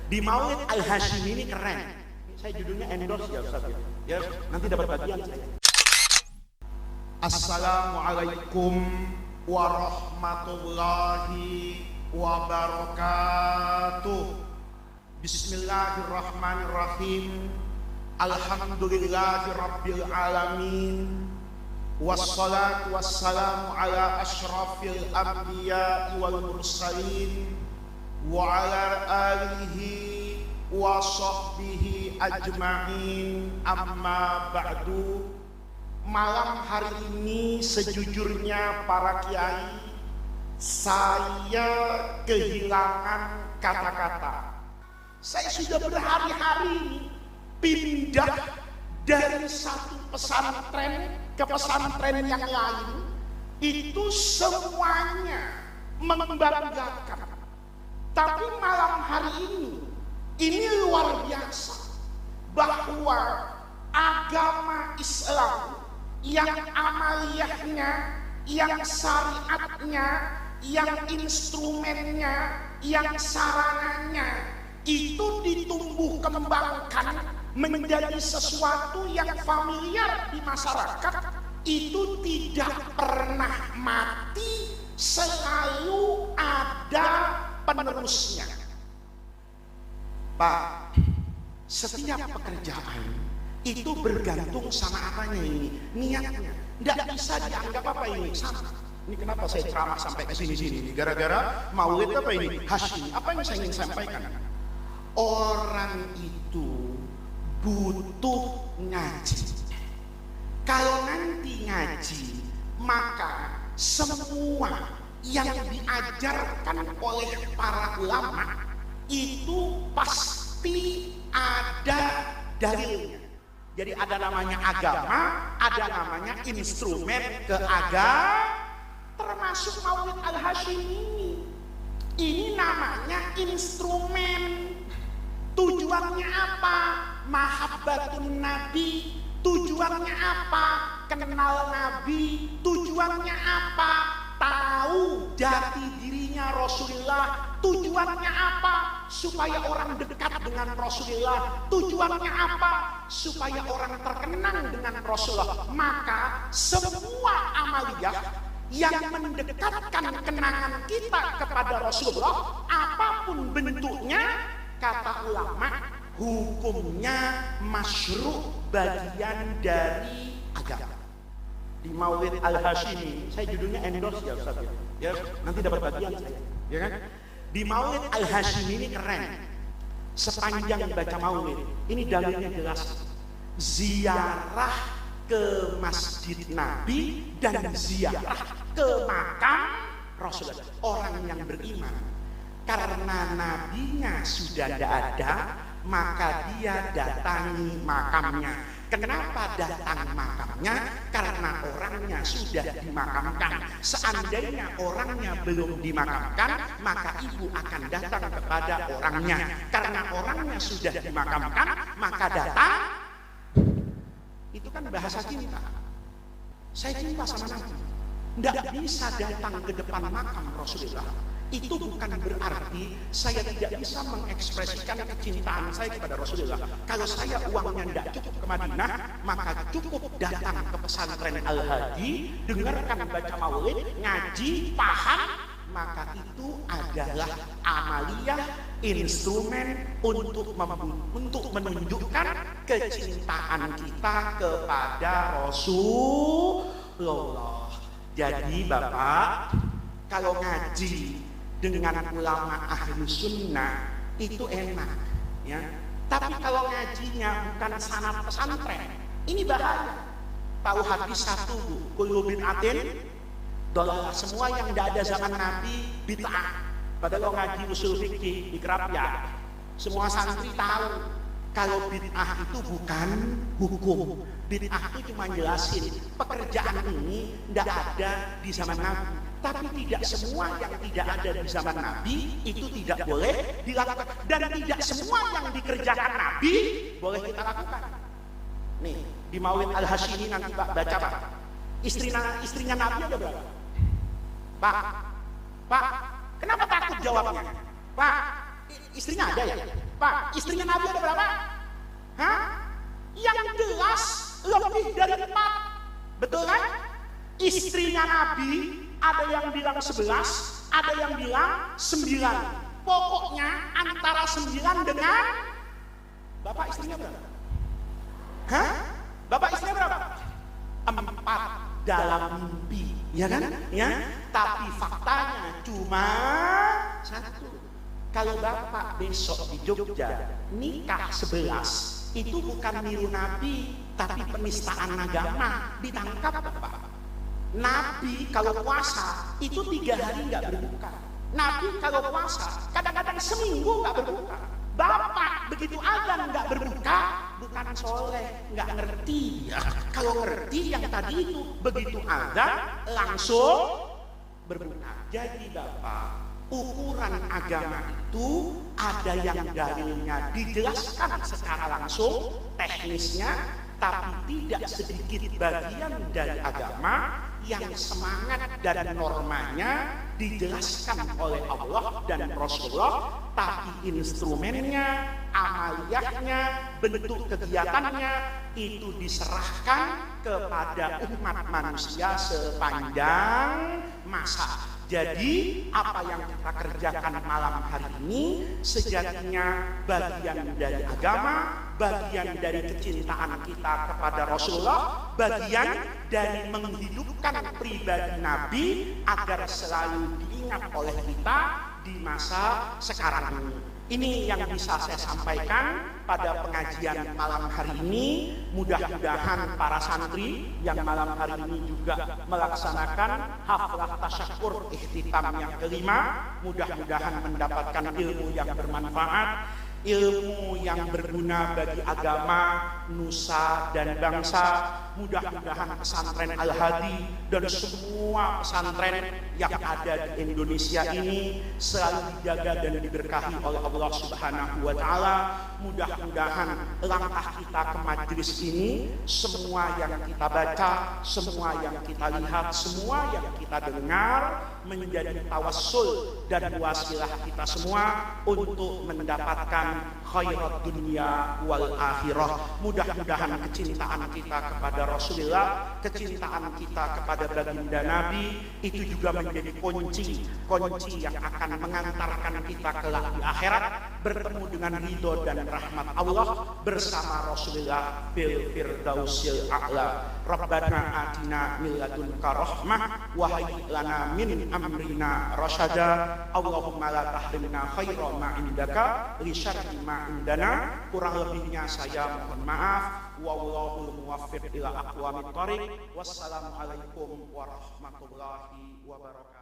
Di Maulid Al-Hashimi ini keren. Saya judulnya endorse ya Ustaz ya. Ya, nanti dapat bagian saya. Assalamualaikum warahmatullahi wabarakatuh. Bismillahirrahmanirrahim. Alhamdulillahi rabbil alamin. Wassalatu wassalamu ala asyrafil anbiya wal mursalin wa ala alihi wa sahbihi ajma'in, amma ba'du. Malam hari ini sejujurnya para kiai, saya kehilangan kata-kata. Saya sudah berhari-hari pindah dari satu pesantren ke pesantren yang lain, itu semuanya membanggakan. Tapi malam hari ini luar biasa, bahwa agama Islam yang amaliyahnya, yang syariatnya, yang instrumennya, yang sarananya itu ditumbuh kembangkan menjadi sesuatu yang familiar di masyarakat, itu tidak pernah mati, selalu ada penerusnya. Pak, setiap pekerjaan itu bergantung sama apanya ini, niatnya. Tidak bisa dianggap apa ini sama. Ini kenapa saya ceramah sampai ke sini-sini? Gara-gara Maulid apa ini? Hashimi. Apa yang saya ingin sampaikan? Orang itu butuh ngaji. Kalau nanti ngaji, maka semua yang diajarkan oleh para ulama itu pasti ada dalilnya. Jadi ada namanya agama, ada namanya instrumen keagamaan, termasuk Maulid Al-Hashimi ini. Ini namanya instrumen. Tujuannya apa? Mahabbatun Nabi. Tujuannya apa? Kenal Nabi. Tujuannya apa? Tahu jati dirinya Rasulullah. Tujuannya apa? Supaya orang dekat dengan Rasulullah. Tujuannya apa? Supaya orang terkenang dengan Rasulullah. Maka semua amaliyah yang mendekatkan kenangan kita kepada Rasulullah, apapun bentuknya, kata ulama, hukumnya masyru', bagian dari agama. Di Maulid Al-Hashimi, saya judulnya endorse ya Ustaz ya. Ya, nanti dapat bagian saya. Ya kan? Di Maulid Al-Hashimi ini keren. Sepanjang baca Maulid, ini dalilnya jelas. Ziarah ke Masjid Nabi dan ziarah ke makam Rasulullah. Orang yang beriman, karena nabinya sudah tidak ada, maka dia datangi makamnya. Kenapa datang makamnya? Karena orangnya sudah dimakamkan. Seandainya orangnya belum dimakamkan, maka ibu akan datang kepada orangnya. Karena orangnya sudah dimakamkan, maka datang. Itu kan bahasa cinta. Saya cinta sama Nabi. Tidak bisa datang ke depan makam Rasulullah. Itu bukan berarti saya tidak bisa mengekspresikan kecintaan saya kepada Rasulullah. Kalau saya uangnya tidak cukup ke Madinah, maka cukup datang ke pesantren Al-Hadi, dengarkan baca maulid, ngaji, paham, maka itu adalah amaliyah, instrumen untuk menunjukkan kecintaan kita kepada Rasulullah. Jadi Bapak, kalau ngaji dengan ulama ahli sunnah itu enak, ya. Tapi kalau ngajinya bukan sanad pesantren, ini bahaya. Tahu hadis satu, Bu, kullu bid'atin dolalah, semua yang tidak ada zaman Nabi bid'ah. Padahal kalau ngaji usul fikih di Kerapia, semua santri tahu kalau bid'ah itu bukan hukum. Bid'ah itu cuma jelasin pekerjaan ini tidak ada di zaman Nabi. Tapi tidak semua yang tidak ada di zaman Nabi itu tidak boleh dilakukan. Dan tidak semua yang dikerjakan Nabi boleh kita lakukan. Nih, di Maulid Al-Hashimi nanti Pak baca Pak. Istrinya Nabi ada berapa? Pak, kenapa takut jawabnya? Pak, Istrinya ada ya? Pak, istrinya Nabi ada berapa? Hah? Yang jelas lebih dari 4. Betul kan? Istrinya Nabi ada yang bilang 11, ada yang bilang 9. Pokoknya antara 9 dengan Bapak istrinya berapa? Hah? Bapak istrinya berapa? 4 dalam mimpi, ya kan? Ya. Tapi faktanya cuma 1. Kalau Bapak besok di Jogja nikah 11, itu bukan niru Nabi, tapi penistaan agama, ditangkap Bapak. Nabi kalau puasa itu 3 hari nggak berbuka. Nabi kalau puasa kadang-kadang seminggu nggak berbuka. Bapak begitu azan nggak berbuka, bukan soleh, nggak ngerti. Ya. Kalau ngerti yang tadi itu, begitu azan langsung berbuka. Jadi Bapak, ukuran agama itu ada yang dalilnya dijelaskan secara langsung, teknisnya, tapi tidak sedikit bagian dari agama yang semangat dan normanya dijelaskan oleh Allah dan Rasulullah, tapi instrumennya, amaliyahnya, bentuk kegiatannya itu diserahkan kepada umat manusia sepanjang masa. Jadi apa yang kita kerjakan malam hari ini sejatinya bagian dari agama, bagian dari kecintaan kita kepada Rasulullah, bagian dari menghidupkan pribadi Nabi agar selalu diingat oleh kita di masa sekarang ini. Ini yang bisa saya sampaikan pada pengajian malam hari ini. Mudah-mudahan para santri yang malam hari ini juga melaksanakan haflah tasyakur ihtitam yang kelima, mudah-mudahan mendapatkan ilmu yang bermanfaat, ilmu yang berguna bagi agama, nusa dan bangsa. Mudah-mudahan pesantren Al-Hadi dan semua pesantren yang ada di Indonesia ini selalu dijaga dan diberkahi oleh Allah Subhanahu wa Ta'ala. Mudah-mudahan langkah kita ke majelis ini, semua yang kita baca, semua yang kita lihat, semua yang kita dengar menjadi tawassul dan wasilah kita semua untuk mendapatkan khairat dunia wal akhirah. Mudah-mudahan kecintaan kita kepada Rasulullah, kecintaan kita kepada baginda Nabi itu juga menjadi kunci yang akan mengantarkan kita kelak di akhirat bertemu dengan ridho dan rahmat Allah bersama Rasulullah bil firdausil a'la. Rabbana atina min ladunka rahmah wa hayyi lana min amrina rasyada. Allahumma la tahrimna khairan ma indaka li syarri ma indana. Kurang lebihnya saya mohon maaf. Wallahul muwaffiq ila aqwamit thoriq. Wassalamualaikum warahmatullahi wabarakatuh.